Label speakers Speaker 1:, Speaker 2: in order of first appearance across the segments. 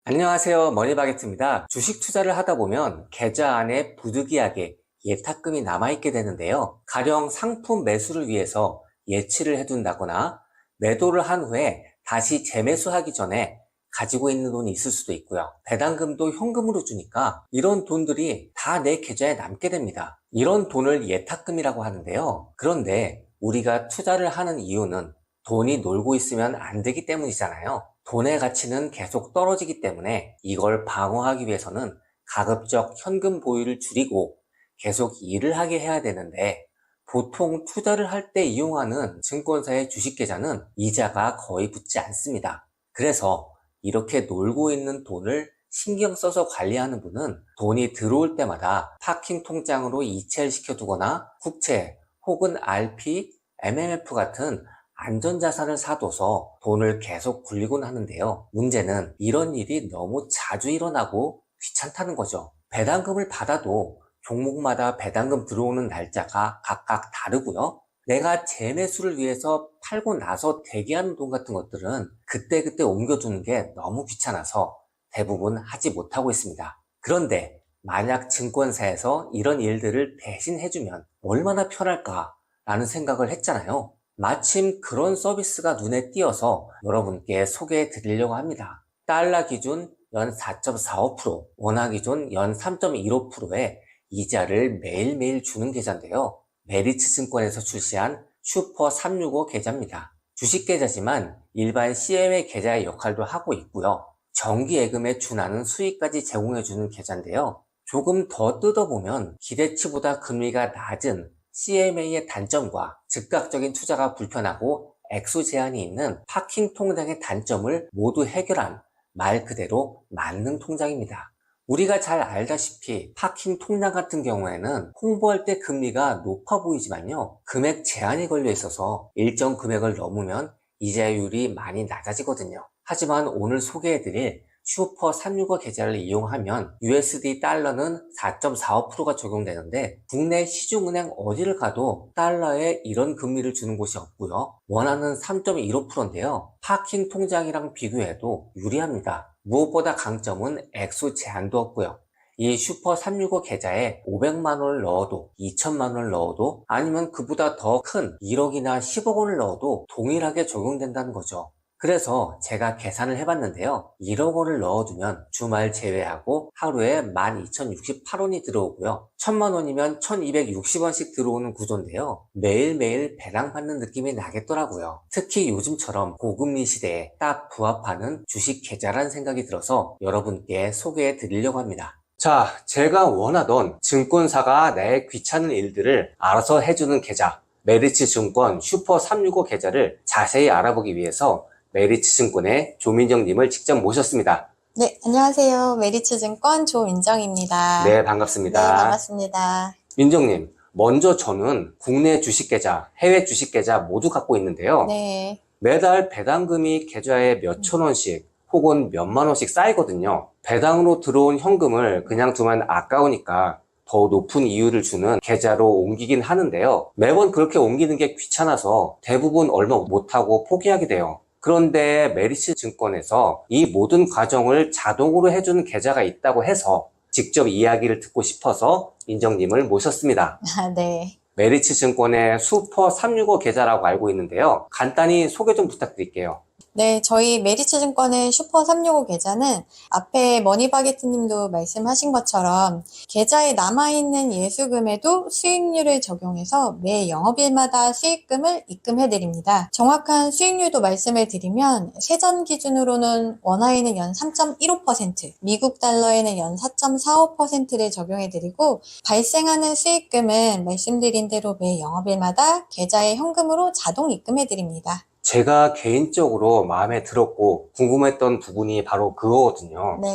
Speaker 1: 안녕하세요. 머니바게트입니다. 주식 투자를 하다 보면 계좌 안에 부득이하게 예탁금이 남아있게 되는데요. 가령 상품 매수를 위해서 예치를 해둔다거나 매도를 한 후에 다시 재매수하기 전에 가지고 있는 돈이 있을 수도 있고요. 배당금도 현금으로 주니까 이런 돈들이 다 내 계좌에 남게 됩니다. 이런 돈을 예탁금이라고 하는데요. 그런데 우리가 투자를 하는 이유는 돈이 놀고 있으면 안 되기 때문이잖아요. 돈의 가치는 계속 떨어지기 때문에 이걸 방어하기 위해서는 가급적 현금 보유를 줄이고 계속 일을 하게 해야 되는데, 보통 투자를 할 때 이용하는 증권사의 주식 계좌는 이자가 거의 붙지 않습니다. 그래서 이렇게 놀고 있는 돈을 신경 써서 관리하는 분은 돈이 들어올 때마다 파킹 통장으로 이체를 시켜두거나 국채 혹은 RP, MMF 같은 안전자산을 사둬서 돈을 계속 굴리곤 하는데요. 문제는 이런 일이 너무 자주 일어나고 귀찮다는 거죠. 배당금을 받아도 종목마다 배당금 들어오는 날짜가 각각 다르고요. 내가 재매수를 위해서 팔고 나서 대기하는 돈 같은 것들은 그때그때 옮겨두는 게 너무 귀찮아서 대부분 하지 못하고 있습니다. 그런데 만약 증권사에서 이런 일들을 대신 해주면 얼마나 편할까라는 생각을 했잖아요. 마침 그런 서비스가 눈에 띄어서 여러분께 소개해 드리려고 합니다. 달러 기준 연 4.45%, 원화 기준 연 3.15%의 이자를 매일매일 주는 계좌인데요. 메리츠 증권에서 출시한 슈퍼 365 계좌입니다. 주식 계좌지만 일반 CMA 계좌의 역할도 하고 있고요. 정기 예금에 준하는 수익까지 제공해주는 계좌인데요. 조금 더 뜯어보면 기대치보다 금리가 낮은 CMA의 단점과 즉각적인 투자가 불편하고 액수 제한이 있는 파킹 통장의 단점을 모두 해결한 말 그대로 만능 통장입니다. 우리가 잘 알다시피 파킹 통장 같은 경우에는 홍보할 때 금리가 높아 보이지만요, 금액 제한이 걸려 있어서 일정 금액을 넘으면 이자율이 많이 낮아지거든요. 하지만 오늘 소개해드릴 슈퍼 365 계좌를 이용하면 USD 달러는 4.45%가 적용되는데, 국내 시중은행 어디를 가도 달러에 이런 금리를 주는 곳이 없고요. 원화는 3.15%인데요. 파킹 통장이랑 비교해도 유리합니다. 무엇보다 강점은 액수 제한도 없고요. 이 슈퍼 365 계좌에 500만 원을 넣어도, 2천만 원을 넣어도, 아니면 그보다 더 큰 1억이나 10억 원을 넣어도 동일하게 적용된다는 거죠. 그래서 제가 계산을 해봤는데요. 1억 원을 넣어두면 주말 제외하고 하루에 12,068원이 들어오고요. 1,000만 원이면 1,260원씩 들어오는 구조인데요. 매일매일 배당받는 느낌이 나겠더라고요. 특히 요즘처럼 고금리 시대에 딱 부합하는 주식 계좌라는 생각이 들어서 여러분께 소개해 드리려고 합니다. 자, 제가 원하던 증권사가 내 귀찮은 일들을 알아서 해주는 계좌, 메리츠 증권 슈퍼 365 계좌를 자세히 알아보기 위해서 메리츠 증권의 조민정님을 직접 모셨습니다.
Speaker 2: 네, 안녕하세요. 메리츠증권 조민정입니다.
Speaker 1: 네,
Speaker 2: 네,
Speaker 1: 반갑습니다.
Speaker 2: 반갑습니다.
Speaker 1: 민정님, 먼저 저는 국내 주식 계좌, 해외 주식 계좌 모두 갖고 있는데요.
Speaker 2: 네,
Speaker 1: 매달 배당금이 계좌에 몇천 원씩 혹은 몇만 원씩 쌓이거든요. 배당으로 들어온 현금을 그냥 두면 아까우니까 더 높은 이율을 주는 계좌로 옮기긴 하는데요. 매번 그렇게 옮기는 게 귀찮아서 대부분 얼마 못하고 포기하게 돼요. 그런데 메리츠 증권에서 이 모든 과정을 자동으로 해주는 계좌가 있다고 해서 직접 이야기를 듣고 싶어서 민정님을 모셨습니다.
Speaker 2: 네.
Speaker 1: 메리츠 증권의 슈퍼 365 계좌라고 알고 있는데요. 간단히 소개 좀 부탁드릴게요.
Speaker 2: 네, 저희 메리츠증권의 슈퍼 365 계좌는 앞에 머니바게트님도 말씀하신 것처럼 계좌에 남아있는 예수금에도 수익률을 적용해서 매 영업일마다 수익금을 입금해드립니다. 정확한 수익률도 말씀을 드리면 세전 기준으로는 원화에는 연 3.15%, 미국 달러에는 연 4.45%를 적용해드리고 발생하는 수익금은 말씀드린 대로 매 영업일마다 계좌에 현금으로 자동 입금해드립니다.
Speaker 1: 제가 개인적으로 마음에 들었고 궁금했던 부분이 바로 그거거든요.
Speaker 2: 네.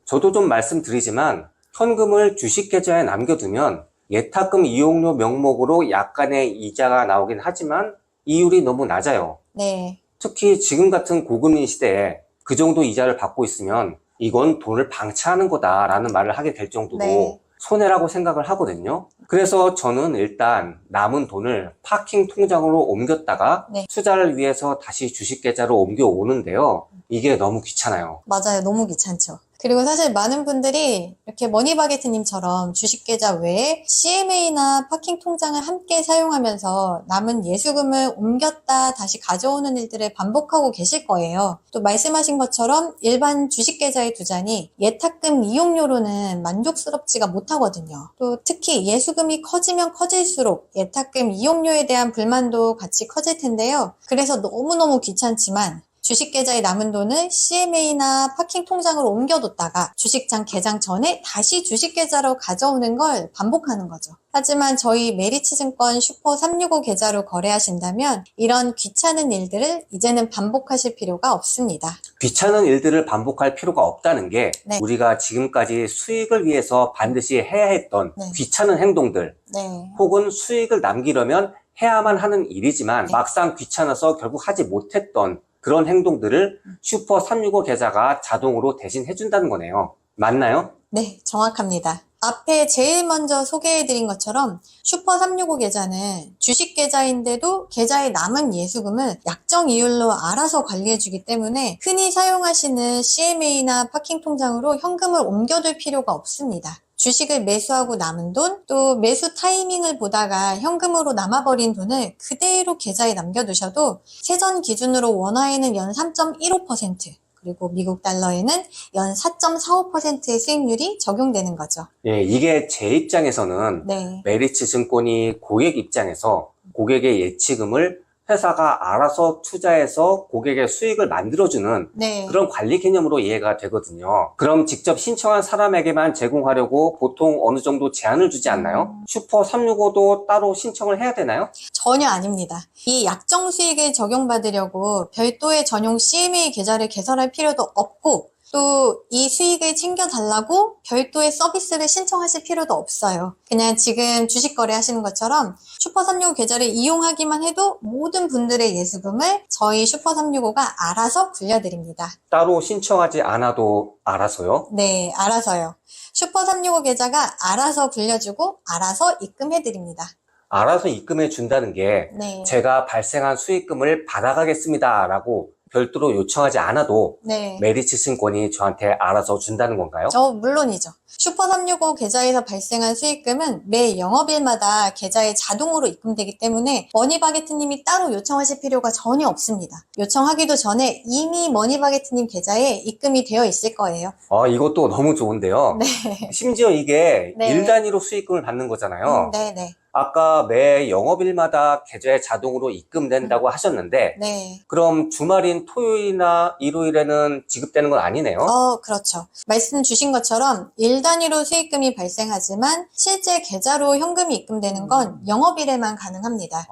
Speaker 1: 저도 좀 말씀드리지만 현금을 주식 계좌에 남겨두면 예탁금 이용료 명목으로 약간의 이자가 나오긴 하지만 이율이 너무 낮아요.
Speaker 2: 네.
Speaker 1: 특히 지금 같은 고금리 시대에 그 정도 이자를 받고 있으면 이건 돈을 방치하는 거다라는 말을 하게 될 정도로
Speaker 2: 네.
Speaker 1: 손해라고 생각을 하거든요. 그래서 저는 일단 남은 돈을 파킹 통장으로 옮겼다가
Speaker 2: 네.
Speaker 1: 투자를 위해서 다시 주식 계좌로 옮겨오는데요. 이게 너무 귀찮아요.
Speaker 2: 맞아요. 너무 귀찮죠. 그리고 사실 많은 분들이 이렇게 머니바게트님처럼 주식계좌 외에 CMA나 파킹 통장을 함께 사용하면서 남은 예수금을 옮겼다 다시 가져오는 일들을 반복하고 계실 거예요. 또 말씀하신 것처럼 일반 주식계좌에 두자니 예탁금 이용료로는 만족스럽지가 못하거든요. 또 특히 예수금이 커지면 커질수록 예탁금 이용료에 대한 불만도 같이 커질 텐데요. 그래서 너무너무 귀찮지만 주식계좌에 남은 돈을 CMA나 파킹 통장으로 옮겨뒀다가 주식장 개장 전에 다시 주식계좌로 가져오는 걸 반복하는 거죠. 하지만 저희 메리츠증권 슈퍼 365 계좌로 거래하신다면 이런 귀찮은 일들을 이제는 반복하실 필요가 없습니다.
Speaker 1: 귀찮은 일들을 반복할 필요가 없다는 게
Speaker 2: 네.
Speaker 1: 우리가 지금까지 수익을 위해서 반드시 해야 했던
Speaker 2: 네.
Speaker 1: 귀찮은 행동들
Speaker 2: 네.
Speaker 1: 혹은 수익을 남기려면 해야만 하는 일이지만
Speaker 2: 네.
Speaker 1: 막상 귀찮아서 결국 하지 못했던 그런 행동들을 슈퍼 365 계좌가 자동으로 대신 해준다는 거네요. 맞나요?
Speaker 2: 네, 정확합니다. 앞에 제일 먼저 소개해드린 것처럼 슈퍼 365 계좌는 주식 계좌인데도 계좌에 남은 예수금을 약정 이율로 알아서 관리해주기 때문에 흔히 사용하시는 CMA나 파킹 통장으로 현금을 옮겨둘 필요가 없습니다. 주식을 매수하고 남은 돈, 또 매수 타이밍을 보다가 현금으로 남아버린 돈을 그대로 계좌에 남겨두셔도 세전 기준으로 원화에는 연 3.15%, 그리고 미국 달러에는 연 4.45%의 수익률이 적용되는 거죠.
Speaker 1: 예, 이게 제 입장에서는
Speaker 2: 네.
Speaker 1: 메리츠 증권이 고객 입장에서 고객의 예치금을 회사가 알아서 투자해서 고객의 수익을 만들어주는
Speaker 2: 네.
Speaker 1: 그런 관리 개념으로 이해가 되거든요. 그럼 직접 신청한 사람에게만 제공하려고 보통 어느 정도 제한을 주지 않나요? 슈퍼 365도 따로 신청을 해야 되나요?
Speaker 2: 전혀 아닙니다. 이 약정 수익을 적용받으려고 별도의 전용 CMA 계좌를 개설할 필요도 없고 또 이 수익을 챙겨달라고 별도의 서비스를 신청하실 필요도 없어요. 그냥 지금 주식 거래하시는 것처럼 슈퍼 365 계좌를 이용하기만 해도 모든 분들의 예수금을 저희 슈퍼 365가 알아서 굴려드립니다.
Speaker 1: 따로 신청하지 않아도 알아서요?
Speaker 2: 네, 알아서요. 슈퍼 365 계좌가 알아서 굴려주고 알아서 입금해드립니다.
Speaker 1: 알아서 입금해 준다는 게
Speaker 2: 네.
Speaker 1: 제가 발생한 수익금을 받아가겠습니다 라고 별도로 요청하지 않아도
Speaker 2: 네.
Speaker 1: 메리츠 증권이 저한테 알아서 준다는 건가요?
Speaker 2: 물론이죠. 슈퍼 365 계좌에서 발생한 수익금은 매 영업일마다 계좌에 자동으로 입금되기 때문에 머니바게트님이 따로 요청하실 필요가 전혀 없습니다. 요청하기도 전에 이미 머니바게트님 계좌에 입금이 되어 있을 거예요.
Speaker 1: 이것도 너무 좋은데요.
Speaker 2: 네.
Speaker 1: 심지어 이게
Speaker 2: 네.
Speaker 1: 일 단위로 수익금을 받는 거잖아요.
Speaker 2: 네네.
Speaker 1: 아까 매 영업일마다 계좌에 자동으로 입금된다고 하셨는데
Speaker 2: 네.
Speaker 1: 그럼 주말인 토요일이나 일요일에는 지급되는 건 아니네요?
Speaker 2: 그렇죠. 말씀 주신 것처럼 일 단위로 수익금이 발생하지만 실제 계좌로 현금이 입금되는 건 영업일에만 가능합니다.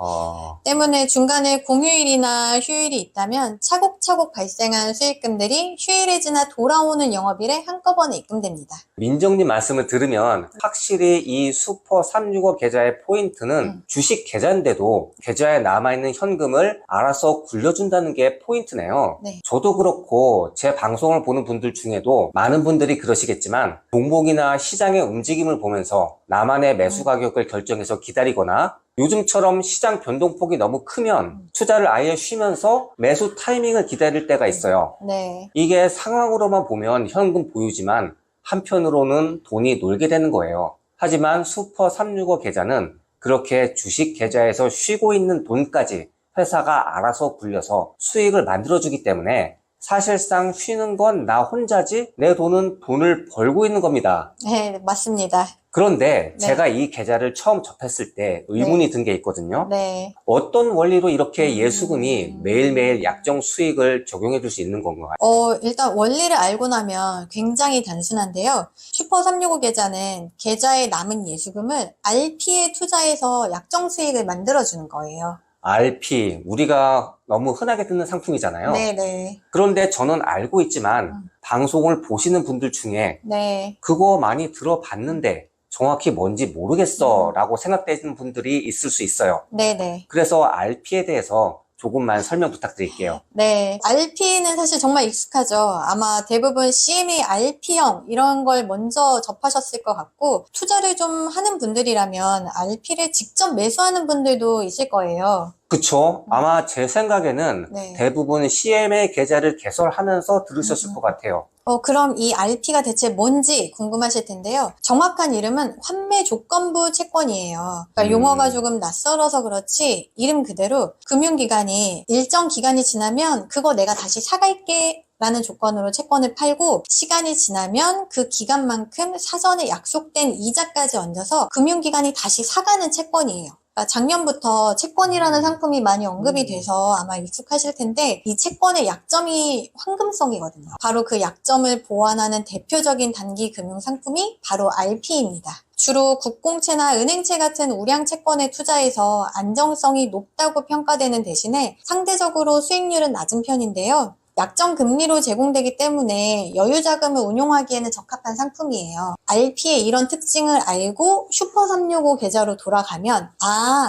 Speaker 2: 때문에 중간에 공휴일이나 휴일이 있다면 차곡차곡 발생한 수익금들이 휴일이 지나 돌아오는 영업일에 한꺼번에 입금됩니다.
Speaker 1: 민정님 말씀을 들으면 확실히 이 슈퍼 365 계좌의 포인트는 주식 계좌인데도 계좌에 남아있는 현금을 알아서 굴려준다는 게 포인트네요.
Speaker 2: 네.
Speaker 1: 저도 그렇고 제 방송을 보는 분들 중에도 많은 분들이 그러시겠지만 종목이나 시장의 움직임을 보면서 나만의 매수 가격을 결정해서 기다리거나 요즘처럼 시장 변동폭이 너무 크면 투자를 아예 쉬면서 매수 타이밍을 기다릴 때가 있어요.
Speaker 2: 네.
Speaker 1: 이게 상황으로만 보면 현금 보유지만 한편으로는 돈이 놀게 되는 거예요. 하지만 슈퍼 365 계좌는 그렇게 주식 계좌에서 쉬고 있는 돈까지 회사가 알아서 굴려서 수익을 만들어주기 때문에 사실상 쉬는 건 나 혼자지 내 돈은 돈을 벌고 있는 겁니다.
Speaker 2: 네, 맞습니다.
Speaker 1: 그런데
Speaker 2: 네.
Speaker 1: 제가 이 계좌를 처음 접했을 때 의문이 든 게 있거든요.
Speaker 2: 네.
Speaker 1: 어떤 원리로 이렇게 예수금이 매일매일 약정 수익을 적용해 줄 수 있는 건가요?
Speaker 2: 일단 원리를 알고 나면 굉장히 단순한데요. 슈퍼 365 계좌는 계좌에 남은 예수금을 RP에 투자해서 약정 수익을 만들어주는 거예요.
Speaker 1: RP, 우리가 너무 흔하게 듣는 상품이잖아요.
Speaker 2: 네네.
Speaker 1: 그런데 저는 알고 있지만 방송을 보시는 분들 중에
Speaker 2: 네.
Speaker 1: 그거 많이 들어봤는데 정확히 뭔지 모르겠어 라고 생각되시는 분들이 있을 수 있어요.
Speaker 2: 네네.
Speaker 1: 그래서 RP에 대해서 조금만 설명 부탁드릴게요.
Speaker 2: 네, RP는 사실 정말 익숙하죠. 아마 대부분 CMA RP형 이런 걸 먼저 접하셨을 것 같고 투자를 좀 하는 분들이라면 RP를 직접 매수하는 분들도 있을 거예요.
Speaker 1: 그쵸? 아마 제 생각에는
Speaker 2: 네.
Speaker 1: 대부분 CMA 계좌를 개설하면서 들으셨을 것 같아요.
Speaker 2: 그럼 이 RP가 대체 뭔지 궁금하실 텐데요. 정확한 이름은 환매 조건부 채권이에요. 그러니까 용어가 조금 낯설어서 그렇지 이름 그대로 금융기관이 일정 기간이 지나면 그거 내가 다시 사갈게 라는 조건으로 채권을 팔고 시간이 지나면 그 기간만큼 사전에 약속된 이자까지 얹어서 금융기관이 다시 사가는 채권이에요. 그러니까 작년부터 채권이라는 상품이 많이 언급이 돼서 아마 익숙하실 텐데 이 채권의 약점이 황금성이거든요. 바로 그 약점을 보완하는 대표적인 단기 금융 상품이 바로 RP입니다. 주로 국공채나 은행채 같은 우량 채권에 투자해서 안정성이 높다고 평가되는 대신에 상대적으로 수익률은 낮은 편인데요. 약정 금리로 제공되기 때문에 여유 자금을 운용하기에는 적합한 상품이에요. RP의 이런 특징을 알고 슈퍼 365 계좌로 돌아가면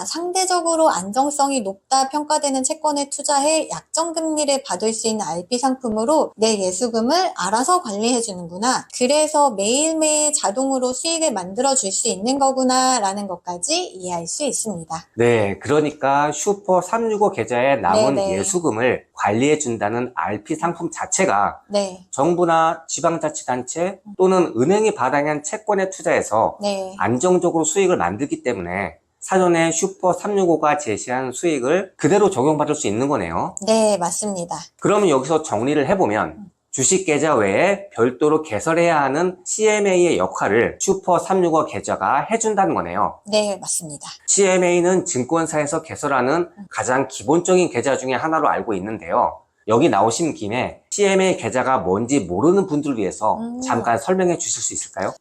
Speaker 2: 상대적으로 안정성이 높다 평가되는 채권에 투자해 약정 금리를 받을 수 있는 RP 상품으로 내 예수금을 알아서 관리해 주는구나. 그래서 매일매일 자동으로 수익을 만들어 줄 수 있는 거구나 라는 것까지 이해할 수 있습니다.
Speaker 1: 네, 그러니까 슈퍼 365 계좌에 남은
Speaker 2: 네네.
Speaker 1: 예수금을 관리해 준다는 RP 상품 자체가
Speaker 2: 네.
Speaker 1: 정부나 지방자치단체 또는 은행이 발행한 채권에 투자해서
Speaker 2: 네.
Speaker 1: 안정적으로 수익을 만들기 때문에 사전에 슈퍼 365가 제시한 수익을 그대로 적용받을 수 있는 거네요.
Speaker 2: 네, 맞습니다.
Speaker 1: 그러면 여기서 정리를 해보면 주식 계좌 외에 별도로 개설해야 하는 CMA의 역할을 슈퍼 365 계좌가 해준다는 거네요.
Speaker 2: 네, 맞습니다.
Speaker 1: CMA는 증권사에서 개설하는 가장 기본적인 계좌 중에 하나로 알고 있는데요. 여기 나오신 김에 CMA 계좌가 뭔지 모르는 분들을 위해서 잠깐 설명해 주실 수 있을까요?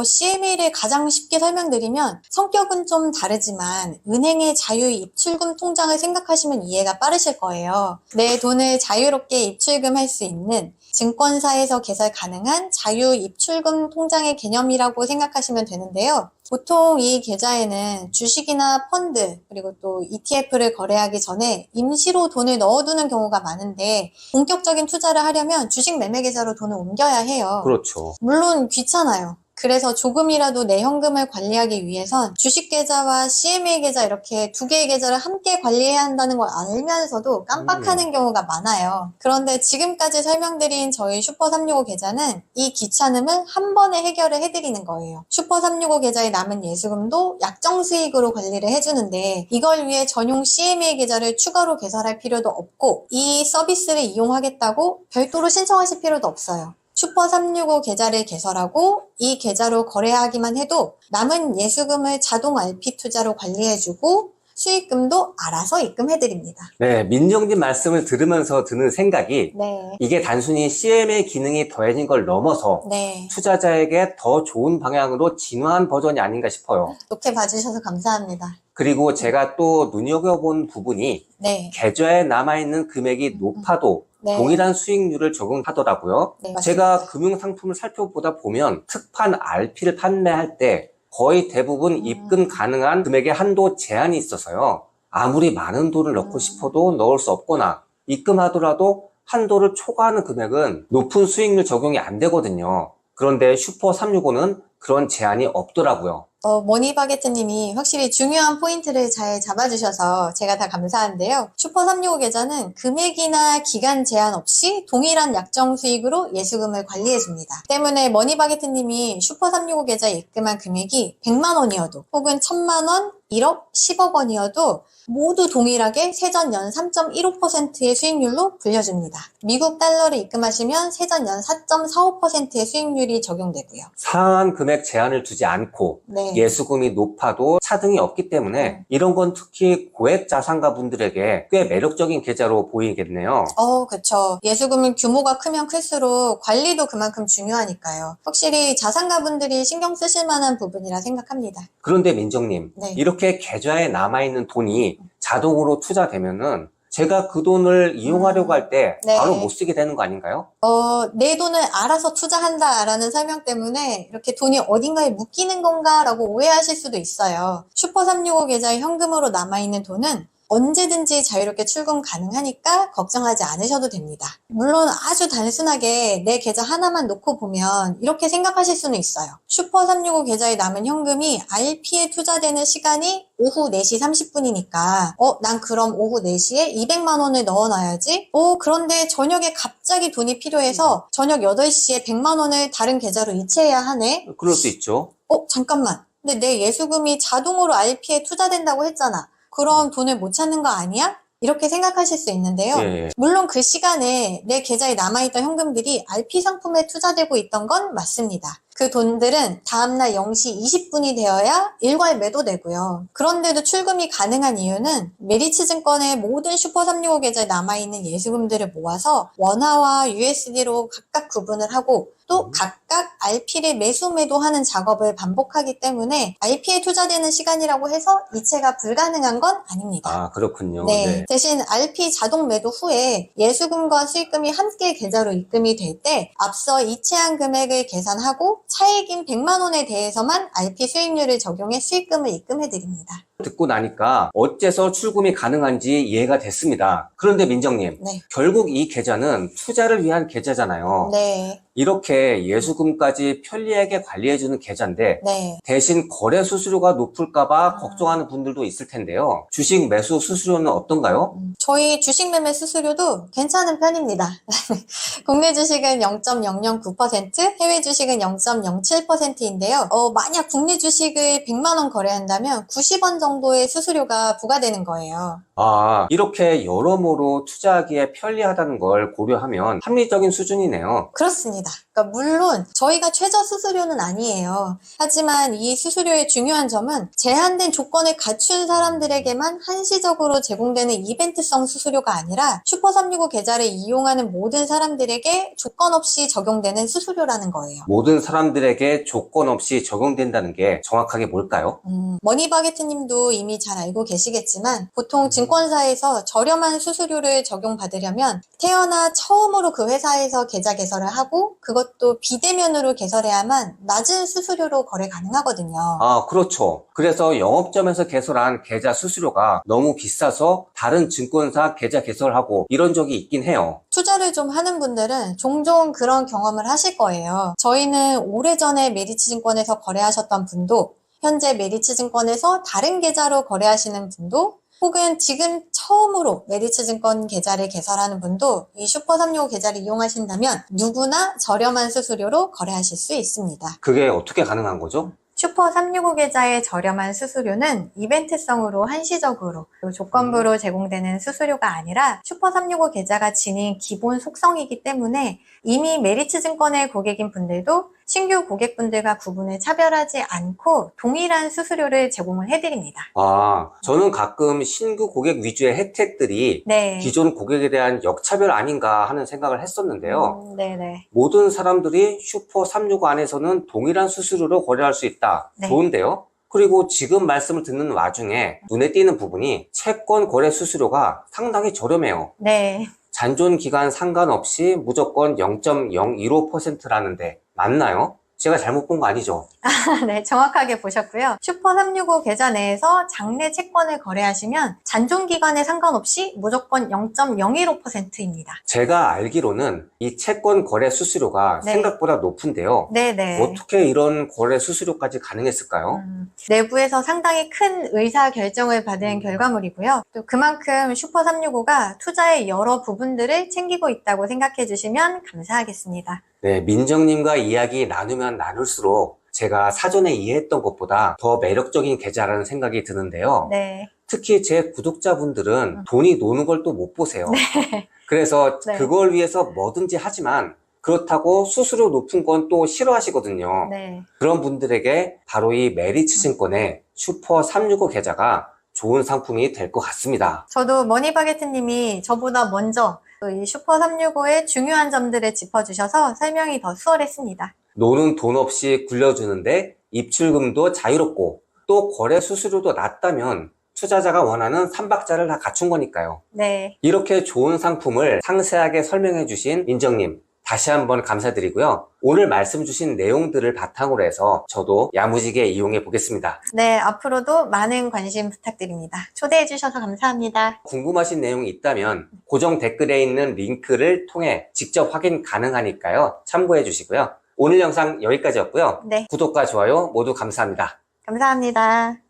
Speaker 2: CMA를 가장 쉽게 설명드리면 성격은 좀 다르지만 은행의 자유 입출금 통장을 생각하시면 이해가 빠르실 거예요. 내 돈을 자유롭게 입출금할 수 있는 증권사에서 개설 가능한 자유 입출금 통장의 개념이라고 생각하시면 되는데요. 보통 이 계좌에는 주식이나 펀드 그리고 또 ETF를 거래하기 전에 임시로 돈을 넣어두는 경우가 많은데 본격적인 투자를 하려면 주식 매매 계좌로 돈을 옮겨야 해요.
Speaker 1: 그렇죠.
Speaker 2: 물론 귀찮아요. 그래서 조금이라도 내 현금을 관리하기 위해선 주식 계좌와 CMA 계좌 이렇게 두 개의 계좌를 함께 관리해야 한다는 걸 알면서도 깜빡하는 경우가 많아요. 그런데 지금까지 설명드린 저희 슈퍼 365 계좌는 이 귀찮음을 한 번에 해결을 해드리는 거예요. 슈퍼 365 계좌에 남은 예수금도 약정 수익으로 관리를 해주는데 이걸 위해 전용 CMA 계좌를 추가로 개설할 필요도 없고 이 서비스를 이용하겠다고 별도로 신청하실 필요도 없어요. 슈퍼 365 계좌를 개설하고 이 계좌로 거래하기만 해도 남은 예수금을 자동 RP 투자로 관리해주고 수익금도 알아서 입금해드립니다.
Speaker 1: 네, 민정님 말씀을 들으면서 드는 생각이
Speaker 2: 네.
Speaker 1: 이게 단순히 CMA 기능이 더해진 걸 넘어서
Speaker 2: 네.
Speaker 1: 투자자에게 더 좋은 방향으로 진화한 버전이 아닌가 싶어요.
Speaker 2: 좋게 봐주셔서 감사합니다.
Speaker 1: 그리고 제가 또 눈여겨본 부분이
Speaker 2: 네.
Speaker 1: 계좌에 남아있는 금액이 높아도
Speaker 2: 네.
Speaker 1: 동일한 수익률을 적용하더라고요.
Speaker 2: 네, 맞습니다.
Speaker 1: 제가 금융상품을 살펴보다 보면 특판 RP를 판매할 때 거의 대부분 입금 가능한 금액의 한도 제한이 있어서요. 아무리 많은 돈을 넣고 싶어도 넣을 수 없거나 입금하더라도 한도를 초과하는 금액은 높은 수익률 적용이 안 되거든요. 그런데 슈퍼 365는 그런 제한이 없더라고요.
Speaker 2: 머니바게트님이 확실히 중요한 포인트를 잘 잡아주셔서 제가 다 감사한데요. 슈퍼 365 계좌는 금액이나 기간 제한 없이 동일한 약정 수익으로 예수금을 관리해줍니다. 때문에 머니바게트님이 슈퍼 365 계좌에 입금한 금액이 100만 원이어도 혹은 1000만 원, 1억, 10억 원이어도 모두 동일하게 세전 연 3.15%의 수익률로 불려줍니다. 미국 달러를 입금하시면 세전 연 4.45%의 수익률이 적용되고요.
Speaker 1: 상한 금액 제한을 두지 않고
Speaker 2: 네.
Speaker 1: 예수금이 높아도 차등이 없기 때문에 이런 건 특히 고액 자산가 분들에게 꽤 매력적인 계좌로 보이겠네요.
Speaker 2: 그쵸. 예수금은 규모가 크면 클수록 관리도 그만큼 중요하니까요. 확실히 자산가분들이 신경 쓰실 만한 부분이라 생각합니다.
Speaker 1: 그런데 민정님,
Speaker 2: 네.
Speaker 1: 이렇게 계좌에 남아있는 돈이 자동으로 투자되면은 제가 그 돈을 이용하려고 할 때
Speaker 2: 네.
Speaker 1: 바로 못 쓰게 되는 거 아닌가요?
Speaker 2: 내 돈을 알아서 투자한다라는 설명 때문에 이렇게 돈이 어딘가에 묶이는 건가라고 오해하실 수도 있어요. 슈퍼 365 계좌에 현금으로 남아있는 돈은 언제든지 자유롭게 출금 가능하니까 걱정하지 않으셔도 됩니다. 물론 아주 단순하게 내 계좌 하나만 놓고 보면 이렇게 생각하실 수는 있어요. 슈퍼365 계좌에 남은 현금이 RP에 투자되는 시간이 오후 4시 30분이니까 난 그럼 오후 4시에 200만 원을 넣어놔야지. 그런데 저녁에 갑자기 돈이 필요해서 저녁 8시에 100만 원을 다른 계좌로 이체해야 하네.
Speaker 1: 그럴 수 있죠.
Speaker 2: 잠깐만. 근데 내 예수금이 자동으로 RP에 투자된다고 했잖아. 그럼 돈을 못 찾는 거 아니야? 이렇게 생각하실 수 있는데요.
Speaker 1: 예.
Speaker 2: 물론 그 시간에 내 계좌에 남아있던 현금들이 RP 상품에 투자되고 있던 건 맞습니다. 그 돈들은 다음날 0시 20분이 되어야 일괄 매도되고요. 그런데도 출금이 가능한 이유는 메리츠증권의 모든 슈퍼365 계좌에 남아있는 예수금들을 모아서 원화와 USD로 각각 구분을 하고 또 각각 RP를 매수 매도하는 작업을 반복하기 때문에 RP에 투자되는 시간이라고 해서 이체가 불가능한 건 아닙니다.
Speaker 1: 아, 그렇군요.
Speaker 2: 네. 대신 RP 자동 매도 후에 예수금과 수익금이 함께 계좌로 입금이 될 때 앞서 이체한 금액을 계산하고 차익인 100만 원에 대해서만 RP 수익률을 적용해 수익금을 입금해 드립니다.
Speaker 1: 듣고 나니까 어째서 출금이 가능한지 이해가 됐습니다. 그런데 민정님,
Speaker 2: 네.
Speaker 1: 결국 이 계좌는 투자를 위한 계좌잖아요.
Speaker 2: 네.
Speaker 1: 이렇게 예수금까지 편리하게 관리해주는 계좌인데
Speaker 2: 네.
Speaker 1: 대신 거래 수수료가 높을까봐 걱정하는 분들도 있을 텐데요. 주식 매수 수수료는 어떤가요?
Speaker 2: 저희 주식 매매 수수료도 괜찮은 편입니다. 국내 주식은 0.009%, 해외 주식은 0.07%인데요. 만약 국내 주식을 100만 원 거래한다면 90원 정도의 수수료가 부과되는 거예요.
Speaker 1: 아, 이렇게 여러모로 투자하기에 편리하다는 걸 고려하면 합리적인 수준이네요.
Speaker 2: 그렇습니다. 그러니까 물론 저희가 최저 수수료는 아니에요. 하지만 이 수수료의 중요한 점은 제한된 조건을 갖춘 사람들에게만 한시적으로 제공되는 이벤트성 수수료가 아니라 슈퍼365 계좌를 이용하는 모든 사람들에게 조건 없이 적용되는 수수료라는 거예요.
Speaker 1: 모든 사람들에게 조건 없이 적용된다는 게 정확하게 뭘까요?
Speaker 2: 머니바게트님도 이미 잘 알고 계시겠지만 보통 증권사에서 저렴한 수수료를 적용받으려면 태어나 처음으로 그 회사에서 계좌 개설을 하고 그것도 비대면으로 개설해야만 낮은 수수료로 거래 가능하거든요.
Speaker 1: 아, 그렇죠. 그래서 영업점에서 개설한 계좌 수수료가 너무 비싸서 다른 증권사 계좌 개설하고 이런 적이 있긴 해요.
Speaker 2: 투자를 좀 하는 분들은 종종 그런 경험을 하실 거예요. 저희는 오래전에 메리츠증권에서 거래하셨던 분도 현재 메리츠증권에서 다른 계좌로 거래하시는 분도 혹은 지금 처음으로 메리츠증권 계좌를 개설하는 분도 이 슈퍼365 계좌를 이용하신다면 누구나 저렴한 수수료로 거래하실 수 있습니다.
Speaker 1: 그게 어떻게 가능한 거죠?
Speaker 2: 슈퍼365 계좌의 저렴한 수수료는 이벤트성으로 한시적으로 조건부로 제공되는 수수료가 아니라 슈퍼365 계좌가 지닌 기본 속성이기 때문에 이미 메리츠증권의 고객인 분들도 신규 고객분들과 구분을 차별하지 않고 동일한 수수료를 제공을 해드립니다.
Speaker 1: 아, 저는 가끔 신규 고객 위주의 혜택들이
Speaker 2: 네.
Speaker 1: 기존 고객에 대한 역차별 아닌가 하는 생각을 했었는데요.
Speaker 2: 네네.
Speaker 1: 모든 사람들이 슈퍼365 안에서는 동일한 수수료로 거래할 수 있다.
Speaker 2: 네.
Speaker 1: 좋은데요? 그리고 지금 말씀을 듣는 와중에 눈에 띄는 부분이 채권 거래 수수료가 상당히 저렴해요.
Speaker 2: 네.
Speaker 1: 잔존 기간 상관없이 무조건 0.015%라는데 맞나요? 제가 잘못 본 거 아니죠?
Speaker 2: 네, 정확하게 보셨고요. 슈퍼365 계좌 내에서 장내 채권을 거래하시면 잔존 기간에 상관없이 무조건 0.015%입니다.
Speaker 1: 제가 알기로는 이 채권 거래 수수료가
Speaker 2: 네.
Speaker 1: 생각보다 높은데요.
Speaker 2: 네네.
Speaker 1: 어떻게 이런 거래 수수료까지 가능했을까요?
Speaker 2: 내부에서 상당히 큰 의사 결정을 받은 결과물이고요. 또 그만큼 슈퍼365가 투자의 여러 부분들을 챙기고 있다고 생각해 주시면 감사하겠습니다.
Speaker 1: 네, 민정님과 이야기 나누면 나눌수록 제가 사전에 이해했던 것보다 더 매력적인 계좌라는 생각이 드는데요.
Speaker 2: 네.
Speaker 1: 특히 제 구독자분들은 돈이 노는 걸 또 못 보세요. 그래서
Speaker 2: 네.
Speaker 1: 그걸 위해서 뭐든지 하지만 그렇다고 수수료 높은 건 또 싫어하시거든요.
Speaker 2: 네.
Speaker 1: 그런 분들에게 바로 이 메리츠증권의 슈퍼365 계좌가 좋은 상품이 될 것 같습니다.
Speaker 2: 저도 머니바게트님이 저보다 먼저 이 슈퍼365의 중요한 점들을 짚어주셔서 설명이 더 수월했습니다.
Speaker 1: 노는 돈 없이 굴려주는데 입출금도 자유롭고 또 거래 수수료도 낮다면 투자자가 원하는 3박자를 다 갖춘 거니까요.
Speaker 2: 네.
Speaker 1: 이렇게 좋은 상품을 상세하게 설명해 주신 민정님 다시 한번 감사드리고요. 오늘 말씀 주신 내용들을 바탕으로 해서 저도 야무지게 이용해 보겠습니다.
Speaker 2: 네, 앞으로도 많은 관심 부탁드립니다. 초대해 주셔서 감사합니다.
Speaker 1: 궁금하신 내용이 있다면 고정 댓글에 있는 링크를 통해 직접 확인 가능하니까요. 참고해 주시고요. 오늘 영상 여기까지였고요.
Speaker 2: 네,
Speaker 1: 구독과 좋아요 모두 감사합니다.
Speaker 2: 감사합니다.